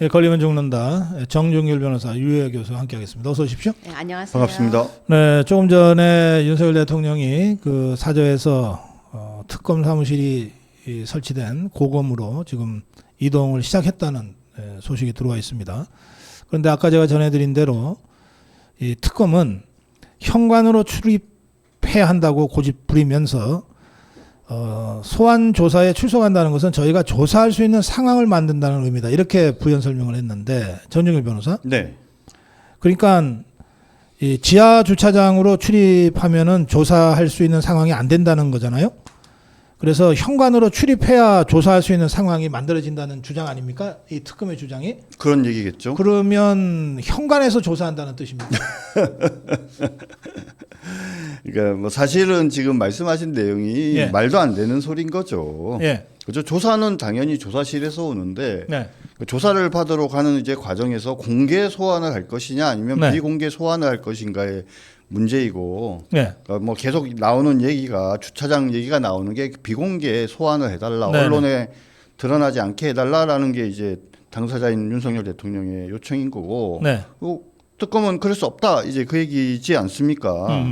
예, 걸리면 죽는다. 정준길 변호사, 유해 교수 함께하겠습니다. 어서 오십시오. 네, 안녕하세요. 반갑습니다. 네, 조금 전에 윤석열 대통령이 그 사저에서 특검 사무실이 설치된 고검으로 지금 이동을 시작했다는 소식이 들어와 있습니다. 그런데 아까 제가 전해드린 대로 이 특검은 현관으로 출입해야 한다고 고집 부리면서 소환 조사에 출석한다는 것은 저희가 조사할 수 있는 상황을 만든다는 의미다. 이렇게 부연 설명을 했는데 전준길 변호사. 네. 그러니까 이 지하 주차장으로 출입하면은 조사할 수 있는 상황이 안 된다는 거잖아요. 그래서 현관으로 출입해야 조사할 수 있는 상황이 만들어진다는 주장 아닙니까? 이 특검의 주장이. 그런 얘기겠죠. 그러면 현관에서 조사한다는 뜻입니까? 그러니까 뭐 사실은 지금 말씀하신 내용이 예. 말도 안 되는 소리인 거죠. 예. 그죠? 조사는 당연히 조사실에서 오는데 네. 그 조사를 받으러 가는 이제 과정에서 공개 소환을 할 것이냐 아니면 네. 비공개 소환을 할 것인가의 문제이고, 네. 그러니까 뭐 계속 나오는 얘기가 주차장 얘기가 나오는 게 비공개 소환을 해달라, 네네. 언론에 드러나지 않게 해달라라는 게 이제 당사자인 윤석열 대통령의 요청인 거고, 네. 특검은 그럴 수 없다 이제 그 얘기지 않습니까?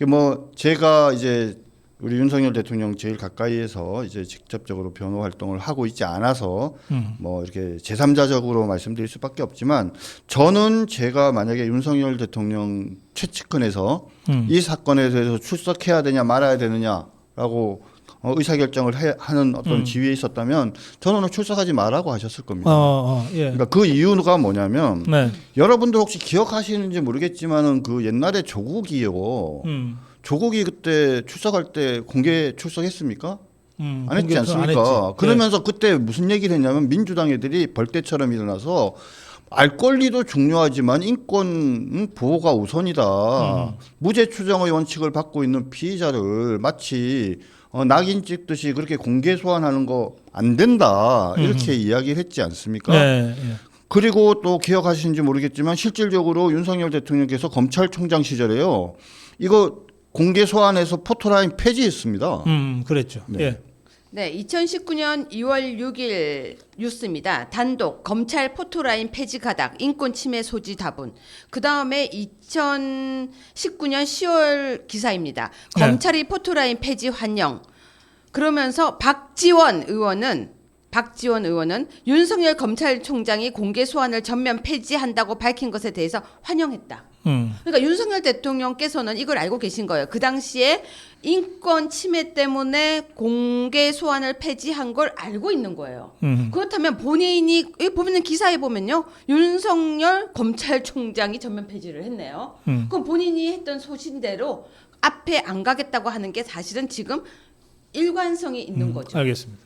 뭐 제가 이제 우리 윤석열 대통령 제일 가까이에서 이제 직접적으로 변호 활동을 하고 있지 않아서 뭐 이렇게 제3자적으로 말씀드릴 수밖에 없지만 저는 제가 만약에 윤석열 대통령 최측근에서 이 사건에 대해서 출석해야 되냐 말아야 되느냐라고 의사결정을 하는 어떤 지위에 있었다면 저는 오늘 출석하지 말라고 하셨을 겁니다. 예. 그러니까 그 이유가 뭐냐면 네. 여러분들 혹시 기억하시는지 모르겠지만은 그 옛날에 조국이요. 조국이 그때 출석할 때 공개 출석했습니까? 안 했지 않습니까? 그러면서 그때 무슨 얘기를 했냐면 민주당 애들이 벌떼처럼 일어나서 알 권리도 중요하지만 인권 보호가 우선이다. 무죄 추정의 원칙을 받고 있는 피의자를 마치 낙인 찍듯이 그렇게 공개 소환하는 거 안 된다. 이렇게 이야기를 했지 않습니까? 네. 예. 그리고 또 기억하시는지 모르겠지만 실질적으로 윤석열 대통령께서 검찰총장 시절에요. 이거 공개 소환해서 포토라인 폐지했습니다. 그랬죠. 네. 예. 네, 2019년 2월 6일 뉴스입니다. 단독 검찰 포토라인 폐지 가닥 인권 침해 소지 다분. 그 다음에 2019년 10월 기사입니다. 네. 검찰이 포토라인 폐지 환영. 그러면서 박지원 의원은 윤석열 검찰총장이 공개 소환을 전면 폐지한다고 밝힌 것에 대해서 환영했다. 그러니까 윤석열 대통령께서는 이걸 알고 계신 거예요. 그 당시에 인권 침해 때문에 공개 소환을 폐지한 걸 알고 있는 거예요. 그렇다면 본인이 여기 보면 기사에 보면요, 윤석열 검찰총장이 전면 폐지를 했네요. 그럼 본인이 했던 소신대로 앞에 안 가겠다고 하는 게 사실은 지금 일관성이 있는 거죠. 알겠습니다.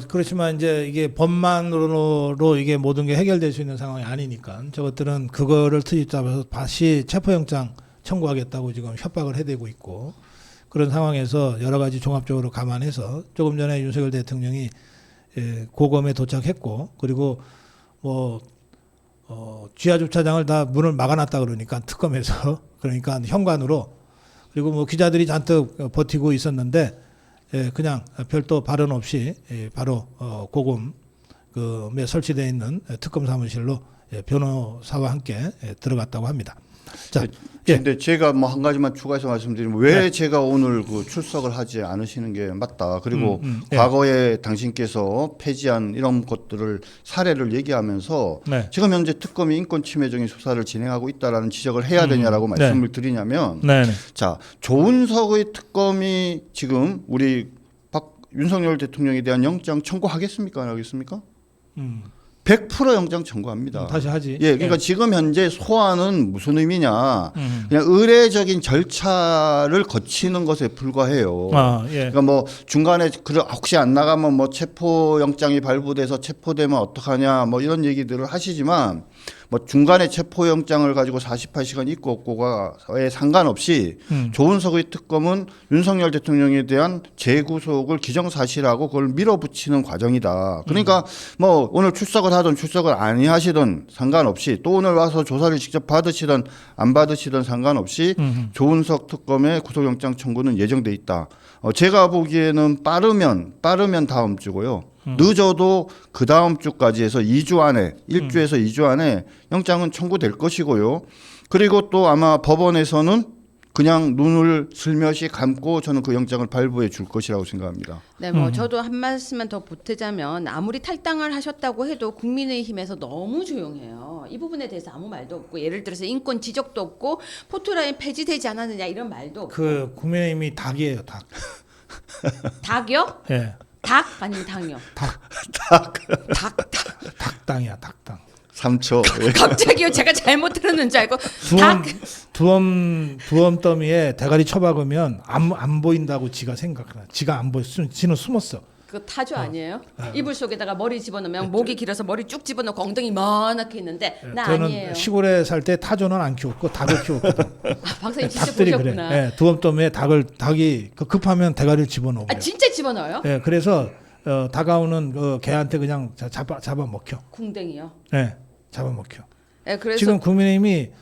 그렇지만 이제 이게 법만으로 이게 모든 게 해결될 수 있는 상황이 아니니까 저것들은 그거를 트집 잡아서 다시 체포영장 청구하겠다고 지금 협박을 해대고 있고, 그런 상황에서 여러 가지 종합적으로 감안해서 조금 전에 윤석열 대통령이 고검에 도착했고, 그리고 지하 주차장을 다 문을 막아놨다 그러니까 특검에서 그러니까 현관으로, 그리고 기자들이 잔뜩 버티고 있었는데 그냥 별도 발언 없이 바로 고검에 설치되어 있는 특검 사무실로 변호사와 함께 들어갔다고 합니다. 자, 근데 제가 뭐 한 가지만 추가해서 말씀드리면 왜 제가 오늘 그 출석을 하지 않으시는 게 맞다. 그리고 과거에 당신께서 폐지한 이런 것들을 사례를 얘기하면서 지금 현재 특검이 인권 침해적인 수사를 진행하고 있다라는 지적을 해야 되냐라고 말씀을 드리냐면, 자, 조은석의 특검이 지금 우리 윤석열 대통령에 대한 영장 청구하겠습니까? 안 하겠습니까? 100% 영장 청구합니다. 다시 하지. 예, 그러니까 지금 현재 소환은 무슨 의미냐? 그냥 의례적인 절차를 거치는 것에 불과해요. 그러니까 뭐 중간에 혹시 안 나가면 뭐 체포 영장이 발부돼서 체포되면 어떡하냐 뭐 이런 얘기들을 하시지만, 뭐 중간에 체포영장을 가지고 48시간 있고 없고가에 상관없이 조은석의 특검은 윤석열 대통령에 대한 재구속을 기정사실하고 그걸 밀어붙이는 과정이다. 그러니까 뭐 오늘 출석을 하든 출석을 안 하시든 상관없이, 또 오늘 와서 조사를 직접 받으시든 안 받으시든 상관없이 조은석 특검의 구속영장 청구는 예정돼 있다. 제가 보기에는 빠르면 다음 주고요. 늦어도 그 다음 주까지 해서 2주 안에 1주에서 2주 안에 영장은 청구될 것이고요. 그리고 또 아마 법원에서는 그냥 눈을 슬며시 감고 저는 그 영장을 발부해 줄 것이라고 생각합니다. 네, 뭐 저도 한 말씀만 더 보태자면 아무리 탈당을 하셨다고 해도 국민의힘에서 너무 조용해요. 이 부분에 대해서 아무 말도 없고 예를 들어서 인권 지적도 없고 포토라인 폐지되지 않았느냐 이런 말도 없고. 그 국민의힘이 닭이에요, 닭. 닭이요? 예. 닭 아니면 당이요? 닭. 닭. 닭당이야, 닭당. 3초. 갑자기요? 제가 잘못 들었는 줄 알고 닭. 두엄 더미에 대가리 쳐박으면 안 보인다고 지가 생각해. 지가 안 보여. 지는 숨었어. 그거 타조 아니에요? 이불 속에다가 머리 집어넣으면 목이 길어서 머리 쭉 집어넣고 엉덩이 만하게 있는데 나 저는 아니에요. 시골에 살 때 타조는 안 키웠고 닭을 키웠거든. 아, 박사님 진짜 닭들이 보셨구나. 그래. 예, 두엄 더미에 닭이 급하면 대가리를 집어넣어. 아 진짜 집어넣어요? 예, 그래서 다가오는 그 개한테 그냥 잡아 먹혀. 궁뎅이요. 예, 잡아 먹혀. 네, 그래서 지금 국민의힘이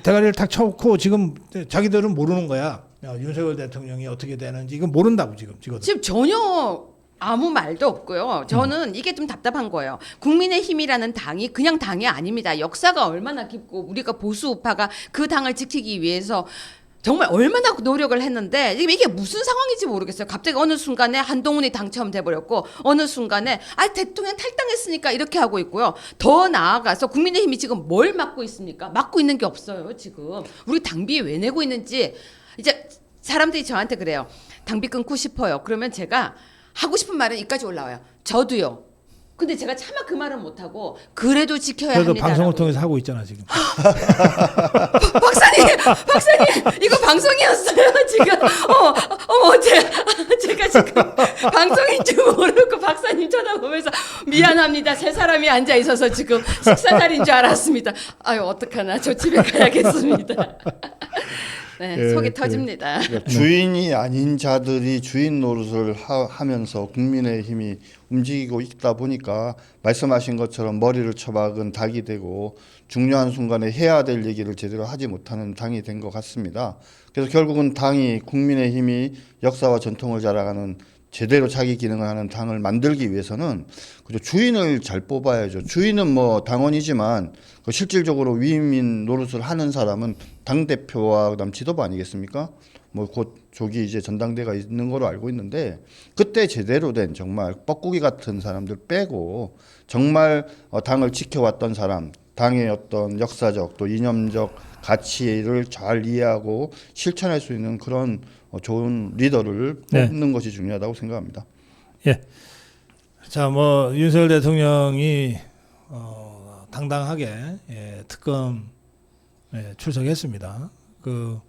대가리를 탁 쳐놓고 지금 자기들은 모르는 거야. 윤석열 대통령이 어떻게 되는지 이건 모른다고 지금. 지금 전혀 아무 말도 없고요. 저는 이게 좀 답답한 거예요. 국민의힘이라는 당이 그냥 당이 아닙니다. 역사가 얼마나 깊고 우리가 보수 우파가 그 당을 지키기 위해서 정말 얼마나 노력을 했는데 지금 이게 무슨 상황인지 모르겠어요. 갑자기 어느 순간에 한동훈이 당첨돼 버렸고 어느 순간에 대통령 탈당했으니까 이렇게 하고 있고요. 더 나아가서 국민의힘이 지금 뭘 맡고 있습니까? 맡고 있는 게 없어요. 지금 우리 당비 왜 내고 있는지 이제 사람들이 저한테 그래요. 당비 끊고 싶어요. 그러면 제가 하고 싶은 말은 이까지 올라와요. 저도요. 근데 제가 차마 그 말은 못하고 그래도 지켜야 그래도 합니다. 방송을 통해서 하고 있잖아 지금. 박사님 이거 방송이었어요 지금. 어머 제가 지금 방송인 줄 모르고 박사님 쳐다보면서 미안합니다. 세 사람이 앉아 있어서 지금 식사 자리인 줄 알았습니다. 아유 어떡하나 저 집에 가야겠습니다. 네, 속이 터집니다. 그러니까 주인이 아닌 자들이 주인 노릇을 하면서 국민의힘이 움직이고 있다 보니까 말씀하신 것처럼 머리를 쳐박은 닭이 되고 중요한 순간에 해야 될 얘기를 제대로 하지 못하는 당이 된 것 같습니다. 그래서 결국은 당이 국민의힘이 역사와 전통을 자랑하는 제대로 자기 기능을 하는 당을 만들기 위해서는 그죠 주인을 잘 뽑아야죠. 주인은 뭐 당원이지만 그 실질적으로 위민 노릇을 하는 사람은 당 대표와 그다음 지도부 아니겠습니까? 뭐 곧 조기 이제 전당대가 있는 거로 알고 있는데 그때 제대로 된 정말 뻐꾸기 같은 사람들 빼고 정말 당을 지켜왔던 사람, 당의 어떤 역사적 또 이념적 가치를 잘 이해하고 실천할 수 있는 그런 좋은 리더를 뽑는 것이 중요하다고 생각합니다. 예. 자, 뭐 윤석열 대통령이 당당하게 특검 출석했습니다. 그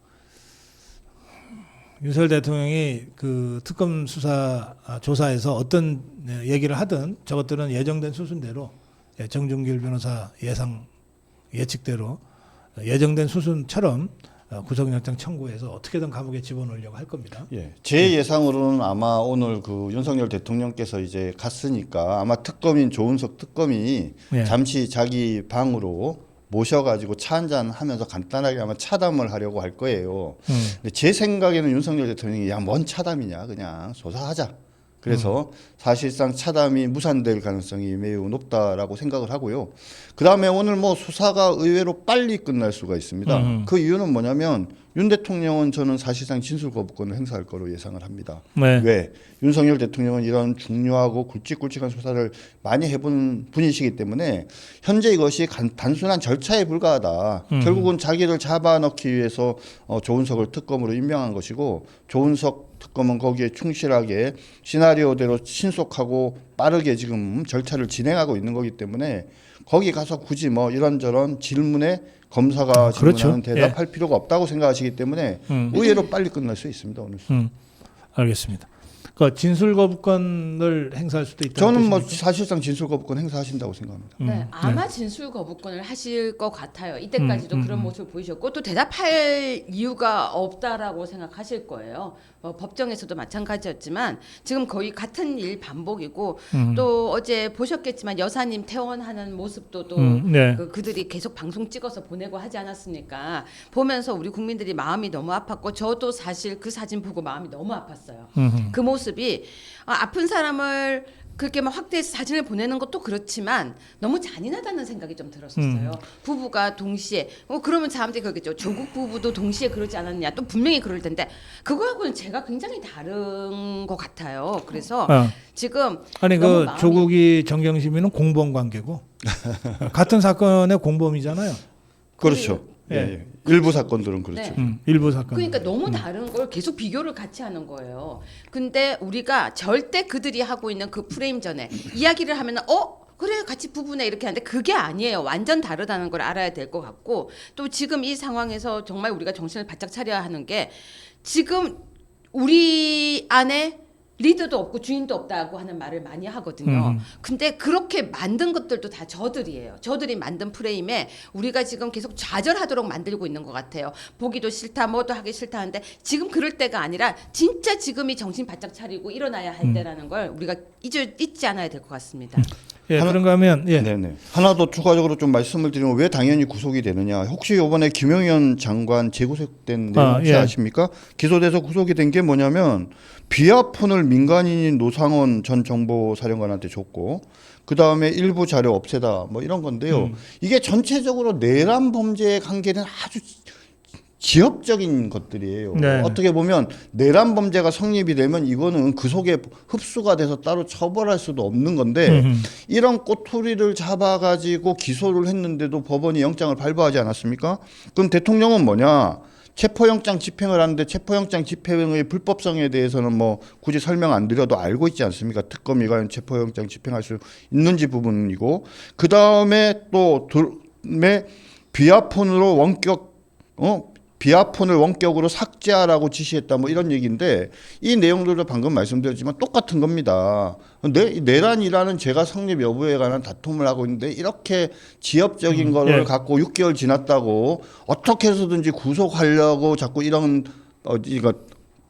윤석열 대통령이 그 특검 수사 조사에서 어떤 얘기를 하든 저것들은 예정된 수순대로 정준길 변호사 예측대로 예정된 수순처럼 구속영장 청구해서 어떻게든 감옥에 집어넣으려고 할 겁니다. 예, 제 예상으로는 아마 오늘 그 윤석열 대통령께서 이제 갔으니까 아마 특검인 조은석 특검이 잠시 자기 방으로 모셔가지고 차 한잔 하면서 간단하게 아마 차담을 하려고 할 거예요. 근데 제 생각에는 윤석열 대통령이 야, 뭔 차담이냐 그냥 조사하자. 그래서 사실상 차담이 무산될 가능성이 매우 높다라고 생각을 하고요. 그 다음에 오늘 뭐 수사가 의외로 빨리 끝날 수가 있습니다. 그 이유는 뭐냐면 윤 대통령은 저는 사실상 진술 거부권을 행사할 거로 예상을 합니다. 네. 왜? 윤석열 대통령은 이런 중요하고 굵직굵직한 수사를 많이 해본 분이시기 때문에 현재 이것이 단순한 절차에 불과하다. 결국은 자기를 잡아넣기 위해서 조은석을 특검으로 임명한 것이고 조은석 특검은 거기에 충실하게 시나리오대로 신속하고 빠르게 지금 절차를 진행하고 있는 거기 때문에 거기 가서 굳이 뭐 이런저런 질문에 검사가 질문하는 대답할 필요가 없다고 생각하시기 때문에 의외로 빨리 끝날 수 있습니다. 오늘. 알겠습니다. 그 진술 거부권을 행사할 수도 있다. 저는 뭐 사실상 진술 거부권 행사하신다고 생각합니다. 네, 아마 진술 거부권을 하실 것 같아요. 이때까지도 그런 모습을 보이셨고 또 대답할 이유가 없다라고 생각하실 거예요. 법정에서도 마찬가지였지만 지금 거의 같은 일 반복이고 또 어제 보셨겠지만 여사님 퇴원하는 모습도 또 그들이 계속 방송 찍어서 보내고 하지 않았습니까? 보면서 우리 국민들이 마음이 너무 아팠고 저도 사실 그 사진 보고 마음이 너무 아팠어요. 그 모습이 아픈 사람을 그렇게 막 확대해서 사진을 보내는 것도 그렇지만 너무 잔인하다는 생각이 좀 들었었어요. 부부가 동시에 그러면 사람들이 그러겠죠. 조국 부부도 동시에 그러지 않았냐. 또 분명히 그럴 텐데 그거하고는 제가 굉장히 다른 것 같아요. 그래서 지금 아니 너무 그 조국이 정경 시민은 공범 관계고 같은 사건의 공범이잖아요. 그렇죠. 예. 예. 일부 사건들은 그렇죠. 네. 일부 사건. 그러니까 너무 다른 걸 계속 비교를 같이 하는 거예요. 근데 우리가 절대 그들이 하고 있는 그 프레임 전에 이야기를 하면은 그래 같이 부부네 이렇게 하는데 그게 아니에요. 완전 다르다는 걸 알아야 될 것 같고 또 지금 이 상황에서 정말 우리가 정신을 바짝 차려야 하는 게 지금 우리 안에 리더도 없고 주인도 없다고 하는 말을 많이 하거든요. 근데 그렇게 만든 것들도 다 저들이에요. 저들이 만든 프레임에 우리가 지금 계속 좌절하도록 만들고 있는 것 같아요. 보기도 싫다, 뭐도 하기 싫다 하는데 지금 그럴 때가 아니라 진짜 지금이 정신 바짝 차리고 일어나야 할 때라는 걸 우리가 잊지 않아야 될 것 같습니다. 예, 그런가 하면 네네. 하나 더 추가적으로 좀 말씀을 드리면 왜 당연히 구속이 되느냐. 혹시 이번에 김용현 장관 재구속된 내용 혹시 아십니까? 기소돼서 구속이 된 게 뭐냐면 비아폰을 민간인인 노상원 전 정보사령관한테 줬고 그 다음에 일부 자료 없애다 뭐 이런 건데요. 이게 전체적으로 내란 범죄에 관계는 아주 지엽적인 것들이에요. 네. 어떻게 보면 내란 범죄가 성립이 되면 이거는 그 속에 흡수가 돼서 따로 처벌할 수도 없는 건데 이런 꼬투리를 잡아가지고 기소를 했는데도 법원이 영장을 발부하지 않았습니까? 그럼 대통령은 뭐냐? 체포영장 집행을 하는데 체포영장 집행의 불법성에 대해서는 뭐 굳이 설명 안 드려도 알고 있지 않습니까? 특검이 과연 체포영장 집행할 수 있는지 부분이고 그 다음에 또 비아폰으로 비아폰을 원격으로 삭제하라고 지시했다 뭐 이런 얘기인데 이 내용들도 방금 말씀드렸지만 똑같은 겁니다. 내란이라는 죄가 성립 여부에 관한 다툼을 하고 있는데 이렇게 지엽적인 거를 갖고 6개월 지났다고 어떻게 해서든지 구속하려고 자꾸 이런 이거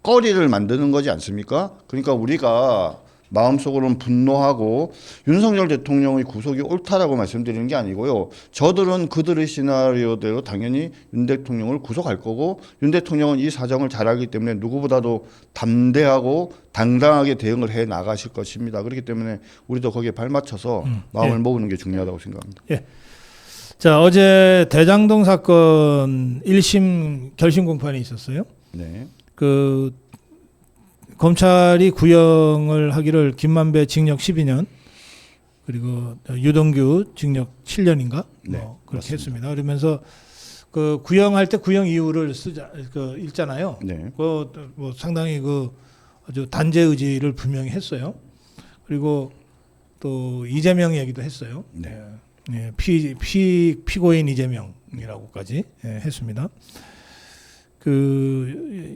거리를 만드는 거지 않습니까? 그러니까 우리가 마음속으로는 분노하고 윤석열 대통령의 구속이 옳다라고 말씀드리는 게 아니고요. 저들은 그들의 시나리오대로 당연히 윤 대통령을 구속할 거고 윤 대통령은 이 사정을 잘 알기 때문에 누구보다도 담대하고 당당하게 대응을 해 나가실 것입니다. 그렇기 때문에 우리도 거기에 발맞춰서 마음을 먹는 게 중요하다고 생각합니다. 예. 자, 어제 대장동 사건 1심 결심 공판이 있었어요. 네. 검찰이 구형을 하기를 김만배 징역 12년 그리고 유동규 징역 7년인가 그렇게 했습니다. 그러면서 그 구형할 때 구형 이유를 읽잖아요. 네. 뭐 상당히 아주 단죄 의지를 분명히 했어요. 그리고 또 이재명 얘기도 했어요. 네. 예, 피고인 이재명이라고까지 했습니다.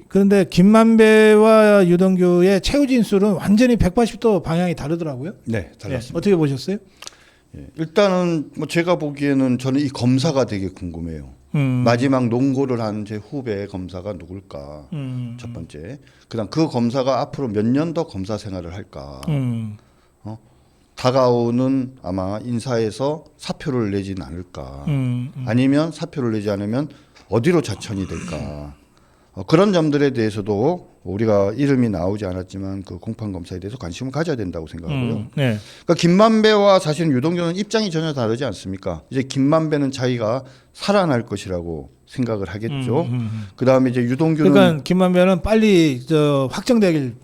그런데 김만배와 유동규의 최후 진술은 완전히 180도 방향이 다르더라고요. 네, 달랐습니다. 예, 어떻게 보셨어요? 예, 일단은 뭐 제가 보기에는 저는 이 검사가 되게 궁금해요. 마지막 논고를 한 제 후배 검사가 누굴까? 첫 번째. 그다음 그 검사가 앞으로 몇 년 더 검사 생활을 할까? 다가오는 아마 인사에서 사표를 내진 않을까? 아니면 사표를 내지 않으면 어디로 자천이 될까? 그런 점들에 대해서도 우리가 이름이 나오지 않았지만 그 공판 검사에 대해서 관심을 가져야 된다고 생각하고요. 네. 그러니까 김만배와 사실 유동규는 입장이 전혀 다르지 않습니까? 이제 김만배는 자기가 살아날 것이라고 생각을 하겠죠. 그 다음에 이제 유동규는 그러니까 김만배는 빨리 확정되길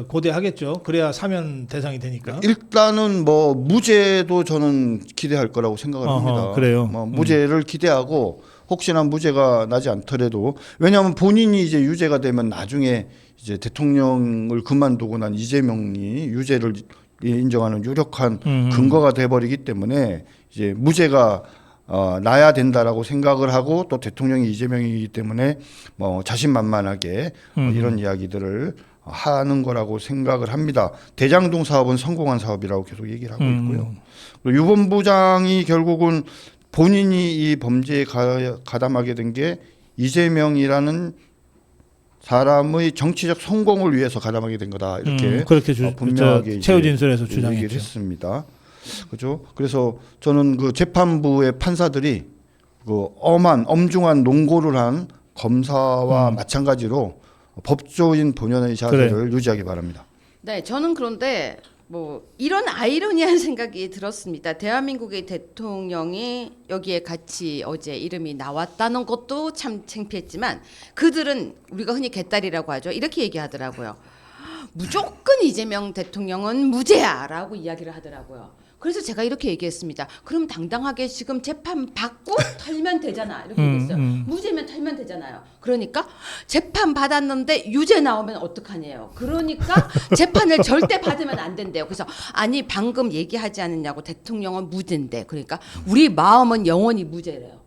고대하겠죠. 그래야 사면 대상이 되니까. 일단은 뭐 무죄도 저는 기대할 거라고 생각을 합니다. 그래요. 뭐 무죄를 기대하고 혹시나 무죄가 나지 않더라도 왜냐하면 본인이 이제 유죄가 되면 나중에 이제 대통령을 그만두고 난 이재명이 유죄를 인정하는 유력한 근거가 돼버리기 때문에 이제 무죄가 나야 된다라고 생각을 하고 또 대통령이 이재명이기 때문에 뭐 자신만만하게 이런 이야기들을 하는 거라고 생각을 합니다. 대장동 사업은 성공한 사업이라고 계속 얘기를 하고 있고요. 유 본부장이 결국은 본인이 이 범죄에 가담하게 된 게 이재명이라는 사람의 정치적 성공을 위해서 가담하게 된 거다 이렇게 그렇게 분명하게 최후 진술에서 얘기를 주장했죠. 했습니다. 그렇죠? 그래서 저는 그 재판부의 판사들이 그 엄중한 논고를 한 검사와 마찬가지로 법조인 본연의 자세를 유지하기 바랍니다. 네, 저는 그런데 뭐 이런 아이러니한 생각이 들었습니다. 대한민국의 대통령이 여기에 같이 어제 이름이 나왔다는 것도 참 창피했지만 그들은 우리가 흔히 개딸이라고 하죠. 이렇게 얘기하더라고요. 무조건 이재명 대통령은 무죄야라고 이야기를 하더라고요. 그래서 제가 이렇게 얘기했습니다. 그럼 당당하게 지금 재판 받고 털면 되잖아. 이렇게 얘기했어요. 무죄면 털면 되잖아요. 그러니까 재판 받았는데 유죄 나오면 어떡하냐요. 그러니까 재판을 절대 받으면 안 된대요. 그래서 아니 방금 얘기하지 않았냐고. 대통령은 무죄인데. 그러니까 우리 마음은 영원히 무죄래요.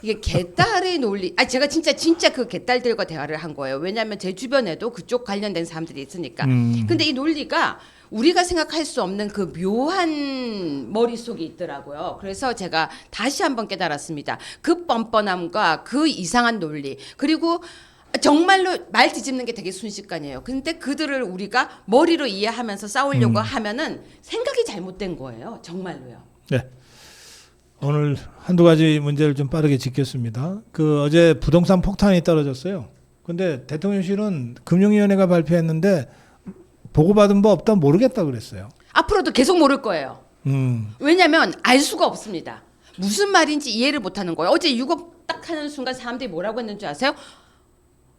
이게 개딸의 논리. 제가 진짜 그 개딸들과 대화를 한 거예요. 왜냐하면 제 주변에도 그쪽 관련된 사람들이 있으니까. 근데 이 논리가 우리가 생각할 수 없는 그 묘한 머릿속이 있더라고요. 그래서 제가 다시 한번 깨달았습니다. 그 뻔뻔함과 그 이상한 논리. 그리고 정말로 말 뒤집는 게 되게 순식간이에요. 근데 그들을 우리가 머리로 이해하면서 싸우려고 하면은 생각이 잘못된 거예요. 정말로요. 네. 오늘 한두 가지 문제를 좀 빠르게 짚겠습니다. 그 어제 부동산 폭탄이 떨어졌어요. 근데 대통령실은 금융위원회가 발표했는데 보고받은 바 없다 모르겠다 그랬어요. 앞으로도 계속 모를 거예요. 왜냐하면 알 수가 없습니다. 무슨 말인지 이해를 못하는 거예요. 어제 6억 딱 하는 순간 사람들이 뭐라고 했는지 아세요?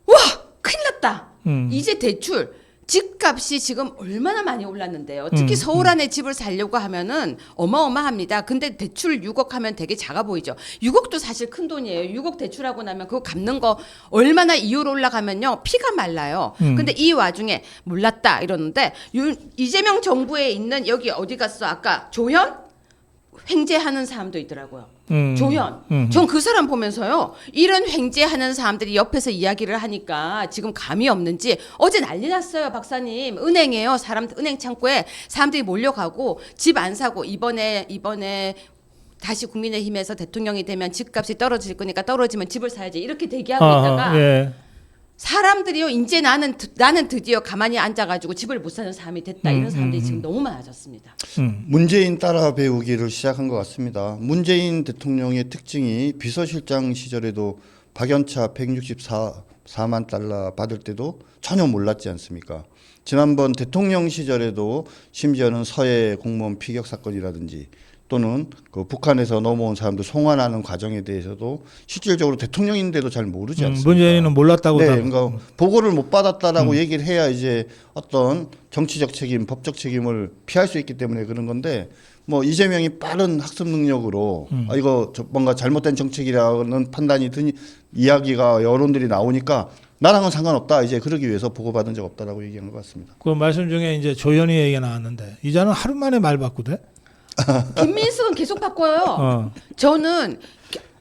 와 큰일 났다. 이제 대출 집값이 지금 얼마나 많이 올랐는데요. 특히 서울 안에 집을 살려고 하면은 어마어마합니다. 근데 대출 6억 하면 되게 작아 보이죠. 6억도 사실 큰 돈이에요. 6억 대출하고 나면 그거 갚는 거 얼마나 이율 올라가면요. 피가 말라요. 근데 이 와중에 몰랐다 이러는데 이재명 정부에 있는 여기 어디 갔어? 아까 조현? 횡재하는 사람도 있더라고요. 조현. 전 그 사람 보면서요. 이런 횡재하는 사람들이 옆에서 이야기를 하니까 지금 감이 없는지 어제 난리 났어요. 박사님. 은행에요. 은행 창고에 사람들이 몰려가고 집 안 사고 이번에 다시 국민의힘에서 대통령이 되면 집값이 떨어질 거니까 떨어지면 집을 사야지 이렇게 대기하고 있다가 예. 사람들이요. 이제 나는 드디어 가만히 앉아가지고 집을 못 사는 사람이 됐다. 이런 사람들이 지금 너무 많아졌습니다. 문재인 따라 배우기를 시작한 것 같습니다. 문재인 대통령의 특징이 비서실장 시절에도 박연차 164만 달러 받을 때도 전혀 몰랐지 않습니까? 지난번 대통령 시절에도 심지어는 서해 공무원 피격 사건이라든지 또는 그 북한에서 넘어온 사람들 송환하는 과정에 대해서도 실질적으로 대통령인데도 잘 모르지 않습니까? 문재인은 몰랐다고. 네, 그러니까 보고를 못 받았다라고 얘기를 해야 이제 어떤 정치적 책임, 법적 책임을 피할 수 있기 때문에 그런 건데 뭐 이재명이 빠른 학습 능력으로 이거 뭔가 잘못된 정책이라는 판단이 든 이야기가 여론들이 나오니까 나랑은 상관없다. 이제 그러기 위해서 보고받은 적 없다라고 얘기한 것 같습니다. 그 말씀 중에 이제 조현이 얘기가 나왔는데 이자는 하루 만에 말 바꾸대. 김민숙은 계속 바꿔요. 저는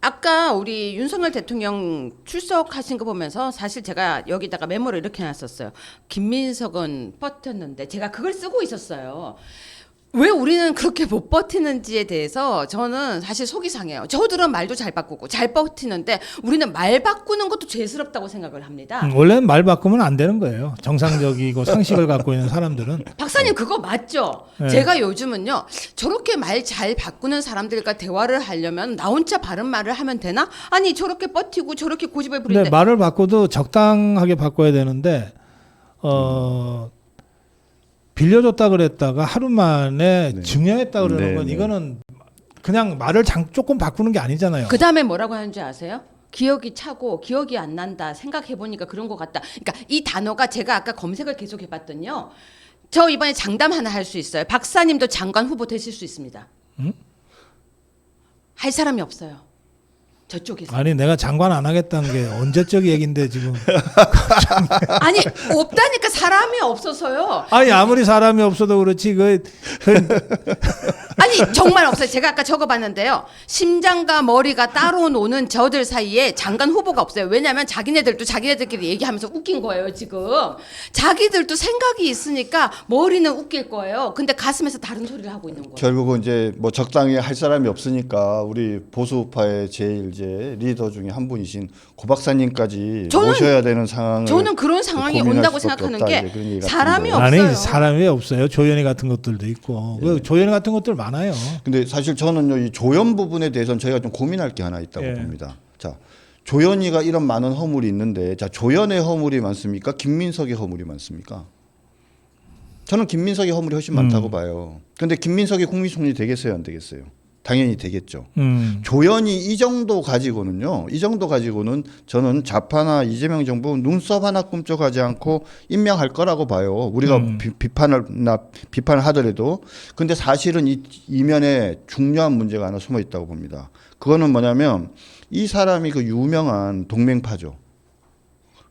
아까 우리 윤석열 대통령 출석하신 거 보면서 사실 제가 여기다가 메모를 이렇게 놨었어요. 김민석은 버텼는데 제가 그걸 쓰고 있었어요. 왜 우리는 그렇게 못 버티는지에 대해서 저는 사실 속이 상해요. 저들은 말도 잘 바꾸고 잘 버티는데 우리는 말 바꾸는 것도 죄스럽다고 생각을 합니다. 원래는 말 바꾸면 안 되는 거예요. 정상적이고 상식을 갖고 있는 사람들은. 박사님 그거 맞죠? 네. 제가 요즘은요. 저렇게 말 잘 바꾸는 사람들과 대화를 하려면 나 혼자 바른 말을 하면 되나? 아니 저렇게 버티고 저렇게 고집을 근데 부리는데 말을 바꿔도 적당하게 바꿔야 되는데 빌려줬다 그랬다가 하루 만에 네. 증여했다 그러는 네, 건 네. 이거는 그냥 말을 조금 바꾸는 게 아니잖아요. 그 다음에 뭐라고 하는지 아세요? 기억이 차고 기억이 안 난다. 생각해보니까 그런 것 같다. 그러니까 이 단어가 제가 아까 검색을 계속 해봤더니요. 저 이번에 장담 하나 할 수 있어요. 박사님도 장관 후보 되실 수 있습니다. 할 사람이 없어요. 저쪽에서. 아니 내가 장관 안 하겠다는 게 언제적 얘기인데 지금. 아니 없다니까 사람이 없어서요. 아니 아무리 사람이 없어도 그렇지 아니 정말 없어요. 제가 아까 적어봤는데요. 심장과 머리가 따로 노는 저들 사이에 장관 후보가 없어요. 왜냐하면 자기네들도 자기네들끼리 얘기하면서 웃긴 거예요. 지금 자기들도 생각이 있으니까 머리는 웃길 거예요. 근데 가슴에서 다른 소리를 하고 있는 거예요. 결국은 이제 뭐 적당히 할 사람이 없으니까 우리 보수파의 제일 이제 리더 중에 한 분이신 고 박사님까지 모셔야 되는 상황을 저는 그런 상황이 고민할 온다고 수밖에 생각하는 없다, 게 이제 그런 얘기 사람이 같은데. 없어요. 아니 사람이 왜 없어요. 조연이 같은 것들도 있고 그 조연이 같은 것들 많아요. 근데 사실 저는요 이 조연 부분에 대해서는 저희가 좀 고민할 게 하나 있다고 예. 봅니다. 자 조연이가 이런 많은 허물이 있는데 자 조연의 허물이 많습니까? 김민석의 허물이 많습니까? 저는 김민석의 허물이 훨씬 많다고 봐요. 그런데 김민석이 국무총리 되겠어요, 안 되겠어요? 당연히 되겠죠. 조연이 이 정도 가지고는요. 이 정도 가지고는 저는 좌파나 이재명 정부 눈썹 하나 꿈쩍하지 않고 임명할 거라고 봐요. 우리가 비판을 하더라도. 근데 사실은 이 이면에 중요한 문제가 하나 숨어 있다고 봅니다. 그거는 뭐냐면 이 사람이 그 유명한 동맹파죠.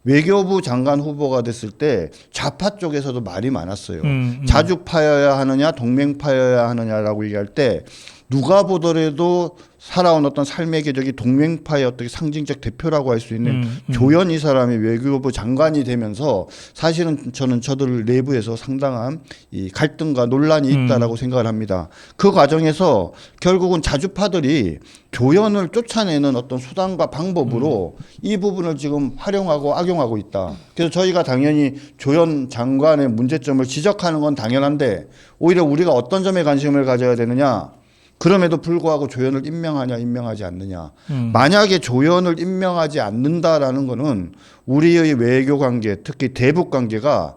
외교부 장관 후보가 됐을 때 좌파 쪽에서도 말이 많았어요. 자주파여야 하느냐 동맹파여야 하느냐라고 얘기할 때 누가 보더라도 살아온 어떤 삶의 궤적이 동맹파의 어떤 상징적 대표라고 할 수 있는 조연 이 사람이 외교부 장관이 되면서 사실은 저는 저들 내부에서 상당한 이 갈등과 논란이 있다라고 생각을 합니다. 그 과정에서 결국은 자주파들이 조연을 쫓아내는 어떤 수단과 방법으로 이 부분을 지금 활용하고 악용하고 있다. 그래서 저희가 당연히 조연 장관의 문제점을 지적하는 건 당연한데 오히려 우리가 어떤 점에 관심을 가져야 되느냐. 그럼에도 불구하고 조연을 임명하냐 임명하지 않느냐. 만약에 조연을 임명하지 않는다라는 거는 우리의 외교 관계 특히 대북 관계가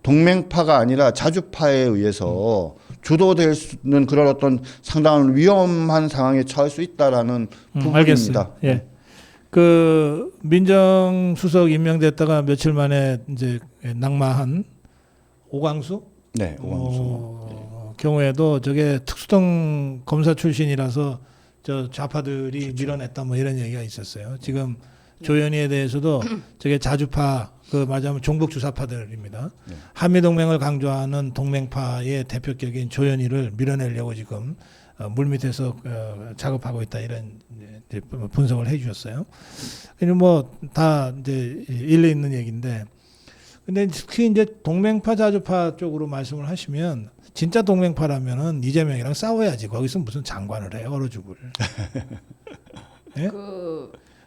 동맹파가 아니라 자주파에 의해서 주도될 수 있는 그런 어떤 상당한 위험한 상황에 처할 수 있다라는 부분입니다. 알겠어요. 예. 그 민정수석 임명됐다가 며칠 만에 이제 낙마한 오광수? 네, 오광수. 경우에도 저게 특수통 검사 출신이라서 저 좌파들이 밀어냈다 뭐 이런 얘기가 있었어요. 지금 조연희에 대해서도 저게 자주파 그 말하자면 종북 주사파들입니다. 한미 동맹을 강조하는 동맹파의 대표격인 조연희를 밀어내려고 지금 물밑에서 작업하고 있다 이런 이제 분석을 해주셨어요. 그냥 뭐 다 이제 일리 있는 얘기인데, 근데 특히 이제 동맹파 자주파 쪽으로 말씀을 하시면 진짜 동맹파라면은 이재명이랑 싸워야지 거기서 무슨 장관을 해요 얼어 죽을. 예?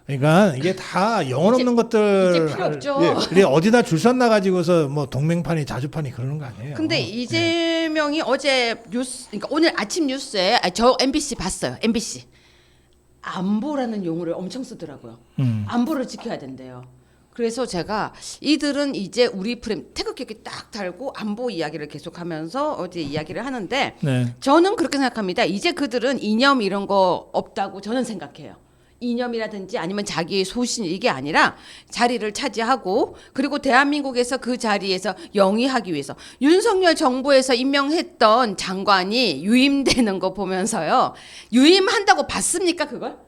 그러니까 이게 다 영혼 없는 것들. 이제 필요 없죠. 그래 어디다 줄 섰나 가지고서 뭐 동맹파니 자주파니 그러는 거 아니에요. 근데 이재명이 어제 뉴스, 그러니까 오늘 아침 뉴스에 저 MBC 봤어요. MBC 안보라는 용어를 엄청 쓰더라고요. 안보를 지켜야 된대요. 그래서 제가 이들은 이제 우리 프레임 태극기 딱 달고 안보 이야기를 계속하면서 어제 이야기를 하는데 네. 저는 그렇게 생각합니다. 이제 그들은 이념 이런 거 없다고 저는 생각해요. 이념이라든지 아니면 자기의 소신 이게 아니라 자리를 차지하고 그리고 대한민국에서 그 자리에서 영위하기 위해서 윤석열 정부에서 임명했던 장관이 유임되는 거 보면서요. 유임한다고 봤습니까 그걸?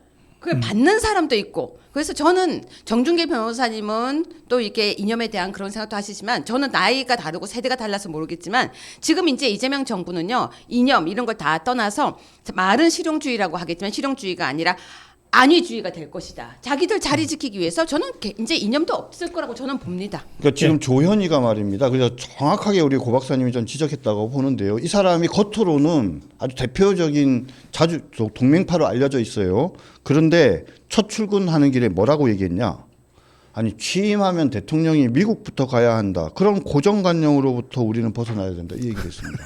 그걸 받는 사람도 있고 그래서 저는 정준계 변호사님은 또 이렇게 이념에 대한 그런 생각도 하시지만 저는 나이가 다르고 세대가 달라서 모르겠지만 지금 이제 이재명 정부는요 이념 이런 걸 다 떠나서 말은 실용주의라고 하겠지만 실용주의가 아니라 안위주의가 될 것이다. 자기들 자리 지키기 위해서 저는 이제 이념도 없을 거라고 저는 봅니다. 그러니까 지금 조현이가 말입니다. 그래서 정확하게 우리 고 박사님이 좀 지적했다고 보는데요. 이 사람이 겉으로는 아주 대표적인 자주 동맹파로 알려져 있어요. 그런데 첫 출근하는 길에 뭐라고 얘기했냐? 아니 취임하면 대통령이 미국부터 가야 한다. 그런 고정관념으로부터 우리는 벗어나야 된다. 이 얘기를 했습니다.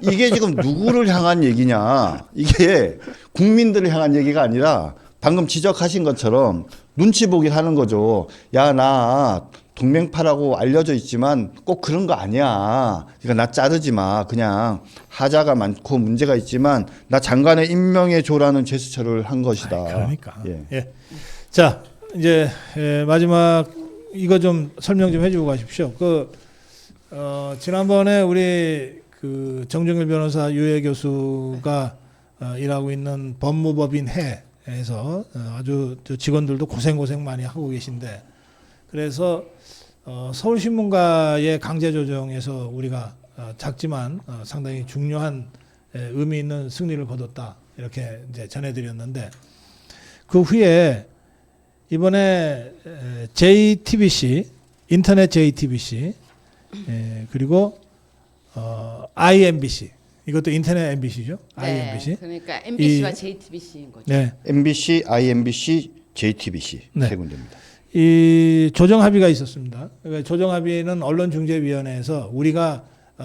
이게 지금 누구를 향한 얘기냐? 이게 국민들을 향한 얘기가 아니라 방금 지적하신 것처럼 눈치 보기 하는 거죠. 야, 나 동맹파라고 알려져 있지만 꼭 그런 거 아니야. 그러니까 나 자르지 마. 그냥 하자가 많고 문제가 있지만 나 장관에 임명해 줘라는 제스처를 한 것이다. 그러니까. 예. 예. 자, 이제 마지막 이거 좀 설명 좀 해주고 가십시오. 지난번에 우리 그 정준길 변호사 유해 교수가 일하고 있는 법무법인 해에서 아주 직원들도 고생 많이 하고 계신데 그래서 서울신문가의 강제 조정에서 우리가 작지만 상당히 중요한 의미 있는 승리를 거뒀다 이렇게 이제 전해드렸는데 그 후에 이번에 JTBC 인터넷 JTBC 그리고 IMBC 이것도 인터넷 MBC죠? 네, IMBC. 그러니까 MBC와 JTBC인 거죠. 네. MBC, IMBC, JTBC 네. 세 군데입니다. 이 조정 합의가 있었습니다. 그러니까 조정 합의는 언론중재위원회에서 우리가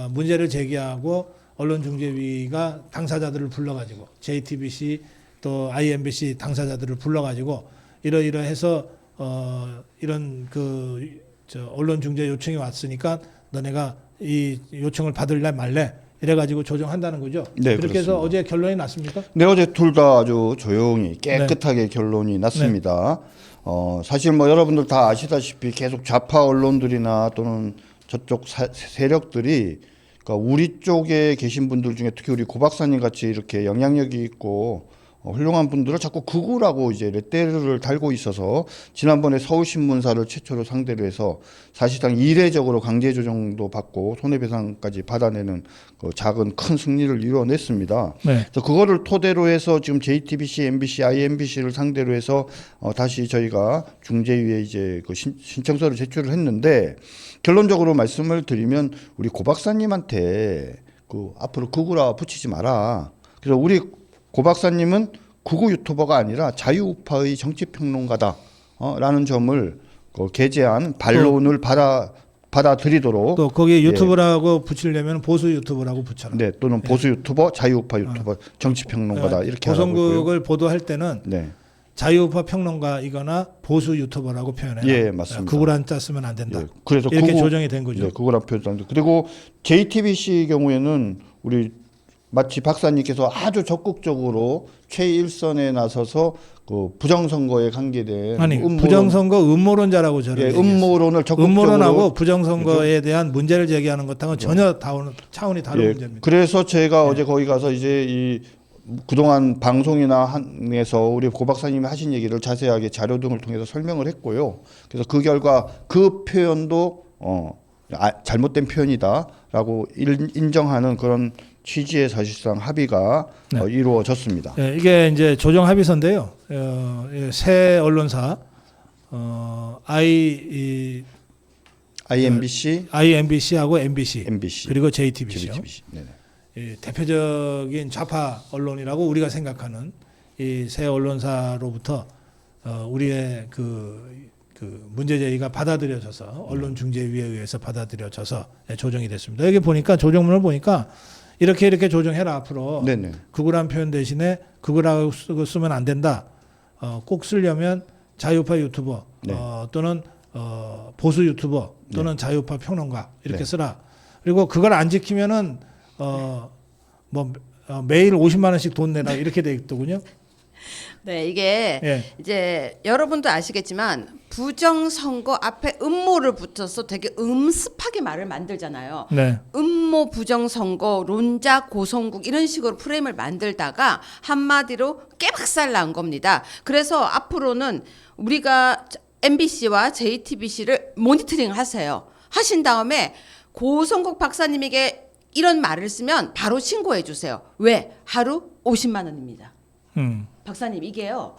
문제를 제기하고 언론중재위가 당사자들을 불러가지고 JTBC 또 IMBC 당사자들을 불러가지고 이러이러해서 이런 언론중재 요청이 왔으니까 너네가 이 요청을 받을래 말래 이래가지고 조정한다는 거죠. 네, 그렇게 해서 그렇습니다. 어제 결론이 났습니까? 네, 어제 둘 다 아주 조용히 깨끗하게 결론이 났습니다. 사실 뭐 여러분들 다 아시다시피 계속 좌파 언론들이나 또는 저쪽 세력들이 그러니까 우리 쪽에 계신 분들 중에 특히 우리 고 박사님 같이 이렇게 영향력이 있고 훌륭한 분들을 자꾸 극우라고 이제 레떼를 달고 있어서 지난번에 서울신문사를 최초로 상대로 해서 사실상 이례적으로 강제 조정도 받고 손해배상까지 받아내는 그 작은 큰 승리를 이뤄냈습니다. 네. 그래서 그거를 토대로 해서 지금 JTBC, MBC, IMBC를 상대로 해서 다시 저희가 중재위에 이제 그 신청서를 제출을 했는데 결론적으로 말씀을 드리면 우리 고 박사님한테 그 앞으로 극우라 붙이지 마라. 그래서 우리 고 박사님은 극우 유튜버가 아니라 자유우파의 정치평론가다. 라는 점을 게재한 반론을 받아들이도록 또 거기 유튜브라고 붙이려면 보수 유튜브라고 붙여라. 네, 또는 보수 유튜버, 자유우파 유튜버, 정치평론가다 이렇게 하라고 있고요. 고성국을 보도할 때는 네, 자유우파 평론가이거나 보수 유튜버라고 표현해라. 예, 맞습니다. 극우란 자 쓰면 안 된다. 예, 그래서 이렇게 조정이 된 거죠. 네, 극우란 표현도 안 돼. 그리고 JTBC 경우에는 우리 마치 박사님께서 아주 적극적으로 최일선에 나서서 그 부정선거에 관계된 아니 부정선거 음모론자라고 저를 예, 음모론을 적극적으로 음모론하고 부정선거에 대한 문제를 제기하는 것하고는 전혀 차원이 다른 예, 문제입니다. 그래서 제가 어제 거기 가서 이제 이 그동안 방송이나 한에서 우리 고 박사님이 하신 얘기를 자세하게 자료 등을 통해서 설명을 했고요. 그래서 그 결과 그 표현도 잘못된 표현이다라고 인정하는 그런 취지의 사실상 합의가 이루어졌습니다. 네, 이게 이제 조정 합의서인데요. 새 언론사 IMBC하고 MBC, 그리고 JTBC요. 대표적인 좌파 언론이라고 우리가 생각하는 이 새 언론사로부터 우리의 그 문제 제기가 받아들여져서 언론중재위에 의해서 받아들여져서 조정이 됐습니다. 여기 보니까 조정문을 보니까 이렇게 조정해라 앞으로. 네네. 극우란 표현 대신에 극우라고 쓰면 안 된다. 꼭 쓰려면 자유파 유튜버 네. 또는 보수 유튜버 또는 자유파 평론가 이렇게 네. 쓰라. 그리고 그걸 안 지키면은 매일 50만 원씩 돈 내라 이렇게 돼 있더군요. 네, 이게 예. 이제 여러분도 아시겠지만 부정선거 앞에 음모를 붙여서 되게 음습하게 말을 만들잖아요. 네. 음모 부정선거 론자 고성국 이런 식으로 프레임을 만들다가 한마디로 깨박살 난 겁니다. 그래서 앞으로는 우리가 MBC와 JTBC를 모니터링 하세요. 하신 다음에 고성국 박사님에게 이런 말을 쓰면 바로 신고해 주세요. 왜? 하루 50만 원입니다. 박사님 이게요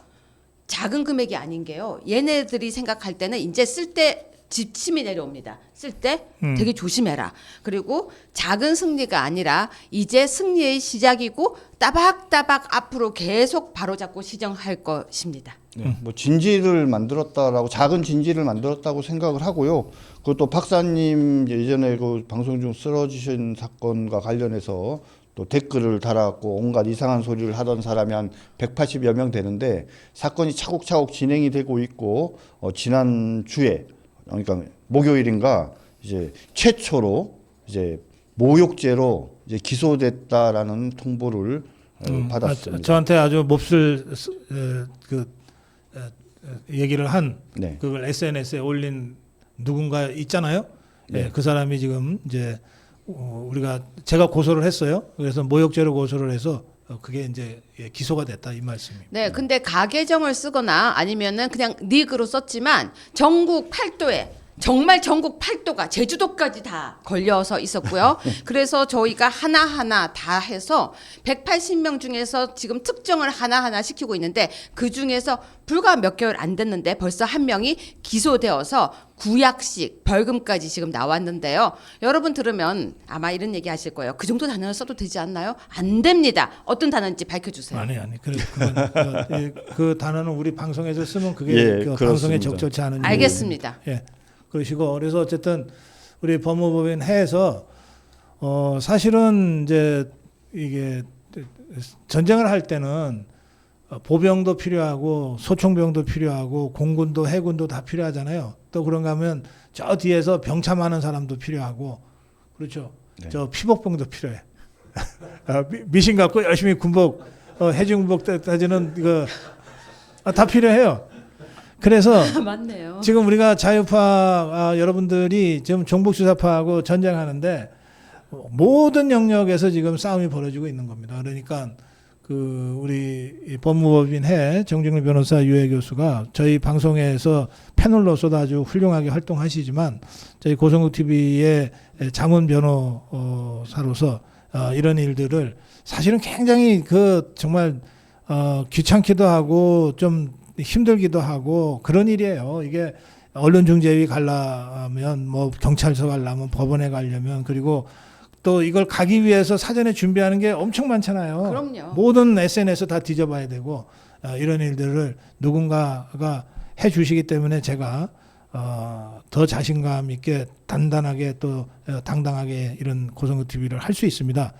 작은 금액이 아닌 게요 얘네들이 생각할 때는 이제 쓸 때 지침이 내려옵니다. 쓸 때 되게 조심해라. 그리고 작은 승리가 아니라 이제 승리의 시작이고 따박따박 앞으로 계속 바로잡고 시정할 것입니다. 네, 뭐 진지를 만들었다라고 작은 진지를 만들었다고 생각을 하고요. 그것도 박사님 예전에 그 방송 중 쓰러지신 사건과 관련해서 또 댓글을 달았고 온갖 이상한 소리를 하던 사람이 한 180여 명 되는데 사건이 차곡차곡 진행이 되고 있고 지난 주에 그러니까 목요일인가 이제 최초로 이제 모욕죄로 이제 기소됐다라는 통보를 받았습니다. 저한테 아주 몹쓸 얘기를 한 네. 그걸 SNS에 올린 누군가 있잖아요. 네. 네, 그 사람이 지금 이제 제가 고소를 했어요. 그래서 모욕죄로 고소를 해서 그게 이제 기소가 됐다 이 말씀입니다. 네, 근데 가계정을 쓰거나 아니면은 그냥 닉으로 썼지만 전국 8도에 정말 전국 8도가 제주도까지 다 걸려서 있었고요. 그래서 저희가 하나하나 다 해서 180명 중에서 지금 특정을 하나하나 시키고 있는데 그 중에서 불과 몇 개월 안 됐는데 벌써 한 명이 기소되어서 구약식 벌금까지 지금 나왔는데요. 여러분 들으면 아마 이런 얘기 하실 거예요. 그 정도 단어를 써도 되지 않나요? 안 됩니다. 어떤 단어인지 밝혀주세요. 아니. 그 단어는 우리 방송에서 쓰면 그게 예, 방송에 그렇습니다. 적절치 않은 알겠습니다. 예. 그러시고 그래서 어쨌든 우리 법무법인 해에서 사실은 이제 이게 전쟁을 할 때는 보병도 필요하고 소총병도 필요하고 공군도 해군도 다 필요하잖아요. 또 그런가 하면 저 뒤에서 병참하는 사람도 필요하고 그렇죠. 네. 저 피복병도 필요해. 미신 갖고 열심히 군복 해중군복 따지는 이거 다 필요해요. 그래서 맞네요. 지금 우리가 자유파 여러분들이 지금 종북주사파하고 전쟁하는데 모든 영역에서 지금 싸움이 벌어지고 있는 겁니다. 그러니까 그 우리 법무법인 해 정중립 변호사 유해 교수가 저희 방송에서 패널로서도 아주 훌륭하게 활동하시지만 저희 고성국 TV의 자문 변호사로서 이런 일들을 사실은 굉장히 그 정말 귀찮기도 하고 좀 힘들기도 하고 그런 일이에요. 이게 언론중재위 가려면 뭐 경찰서 가려면 법원에 가려면 그리고 또 이걸 가기 위해서 사전에 준비하는 게 엄청 많잖아요. 그럼요. 모든 SNS 다 뒤져봐야 되고 이런 일들을 누군가가 해 주시기 때문에 제가 더 자신감 있게 단단하게 또 당당하게 이런 고성국 TV를 할 수 있습니다.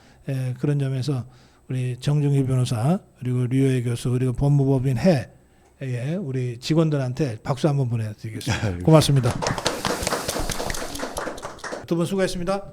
그런 점에서 우리 정중희 변호사 그리고 류호혜 교수 그리고 법무법인 해 우리 직원들한테 박수 한번 보내드리겠습니다. 고맙습니다. 두 분 수고했습니다.